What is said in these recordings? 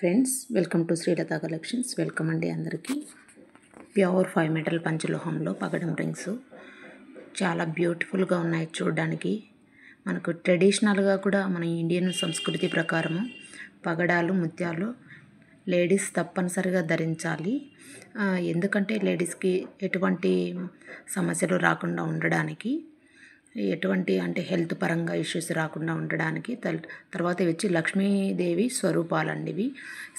Friends, welcome to Srilatha collections. Welcome అండి అందరికీ. Pure 5 మీటర్ల పంచలోహంలో పగడం రింగ్స్ చాలా బ్యూటిఫుల్గా ఉన్నాయి చూడడానికి. మనకు ట్రెడిషనల్గా కూడా మన ఇండియన్ సంస్కృతి ప్రకారము పగడాలు ముత్యాలు లేడీస్ తప్పనిసరిగా ధరించాలి. ఎందుకంటే లేడీస్కి ఎటువంటి సమస్యలు రాకుండా ఉండడానికి, ఎటువంటి హెల్త్ పరంగా ఇష్యూస్ రాకుండా ఉండడానికి. తర్వాత వచ్చి లక్ష్మీదేవి స్వరూపాలండి ఇవి.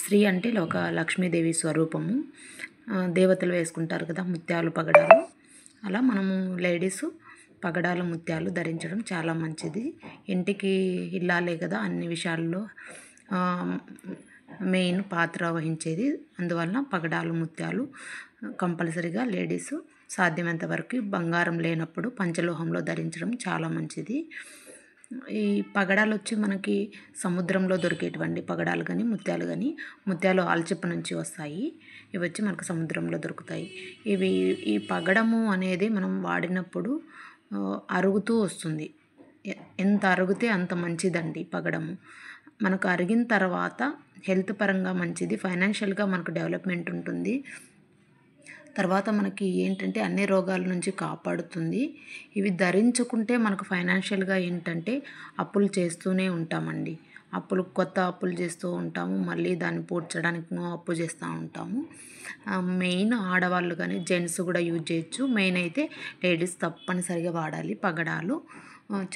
శ్రీ అంటే ఒక లక్ష్మీదేవి స్వరూపము. దేవతలు వేసుకుంటారు కదా ముత్యాలు పగడాలు, అలా మనము లేడీస్ పగడాలు ముత్యాలు ధరించడం చాలా మంచిది. ఇంటికి ఇల్లాలే కదా అన్ని విషయాల్లో మెయిన్ పాత్ర వహించేది. అందువల్ల పగడాలు ముత్యాలు కంపల్సరీగా లేడీస్ సాధ్యమైనంత వరకు బంగారం లేనప్పుడు పంచలోహంలో ధరించడం చాలా మంచిది. ఈ పగడాలు వచ్చి మనకి సముద్రంలో దొరికేటువంటి పగడాలు కానీ ముత్యాలు ఆల్చిప్ప నుంచి వస్తాయి. ఇవి వచ్చి మనకు సముద్రంలో దొరుకుతాయి. ఈ పగడము అనేది మనం వాడినప్పుడు అరుగుతూ వస్తుంది. ఎంత అరిగితే అంత మంచిదండి పగడము. మనకు అరిగిన తర్వాత హెల్త్ పరంగా మంచిది, ఫైనాన్షియల్గా మనకు డెవలప్మెంట్ ఉంటుంది. తర్వాత మనకి ఏంటంటే అన్ని రోగాల నుంచి కాపాడుతుంది. ఇవి ధరించుకుంటే మనకు ఫైనాన్షియల్గా అప్పులు చేస్తూనే ఉంటామండి. కొత్త అప్పులు చేస్తూ ఉంటాము, మళ్ళీ దాన్ని పూడ్చడానికి అప్పు చేస్తూ ఉంటాము. మెయిన్ ఆడవాళ్ళు కానీ జెంట్స్ కూడా యూజ్ చేయొచ్చు. మెయిన్ అయితే లేడీస్ తప్పనిసరిగా వాడాలి పగడాలు,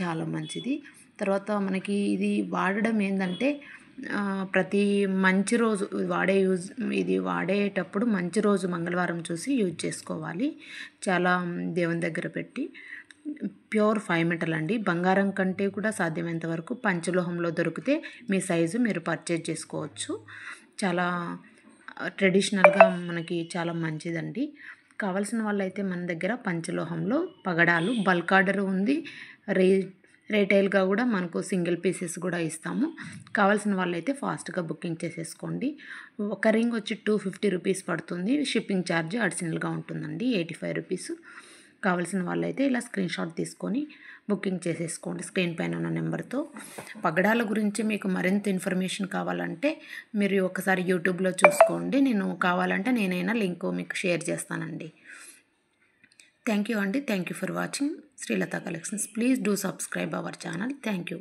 చాలా మంచిది. తర్వాత మనకి ఇది వాడడం ఏంటంటే ప్రతి మంచి రోజు ఇది వాడేటప్పుడు మంచి రోజు మంగళవారం చూసి యూజ్ చేసుకోవాలి. చాలా దేవుని దగ్గర పెట్టి. ప్యూర్ 5 మీటర్లు అండి. బంగారం కంటే కూడా సాధ్యమైనంత వరకు పంచలోహంలో దొరికితే మీ సైజు మీరు పర్చేజ్ చేసుకోవచ్చు. చాలా ట్రెడిషనల్గా మనకి చాలా మంచిదండి. కావాల్సిన వాళ్ళైతే మన దగ్గర పంచలోహంలో పగడాలు బల్క్ ఆర్డర్ ఉంది. రీటైల్గా కూడా మనకు సింగిల్ పీసెస్ కూడా ఇస్తాము. కావాల్సిన వాళ్ళైతే ఫాస్ట్గా బుకింగ్ చేసేసుకోండి. ఒక రింగ్ వచ్చి 250 రూపీస్ పడుతుంది. షిప్పింగ్ ఛార్జ్ అడిషనల్గా ఉంటుందండి 85 రూపీస్. కావాల్సిన వాళ్ళైతే ఇలా స్క్రీన్ షాట్ తీసుకొని బుకింగ్ చేసేసుకోండి స్క్రీన్ పైన ఉన్న నెంబర్తో. పగడాల గురించి మీకు మరింత ఇన్ఫర్మేషన్ కావాలంటే మీరు ఒకసారి యూట్యూబ్లో చూసుకోండి. కావాలంటే నేనైనా లింక్ మీకు షేర్ చేస్తానండి. థ్యాంక్ యూ అండి. Thank you for watching Srilatha collections. Please do subscribe our channel. Thank you.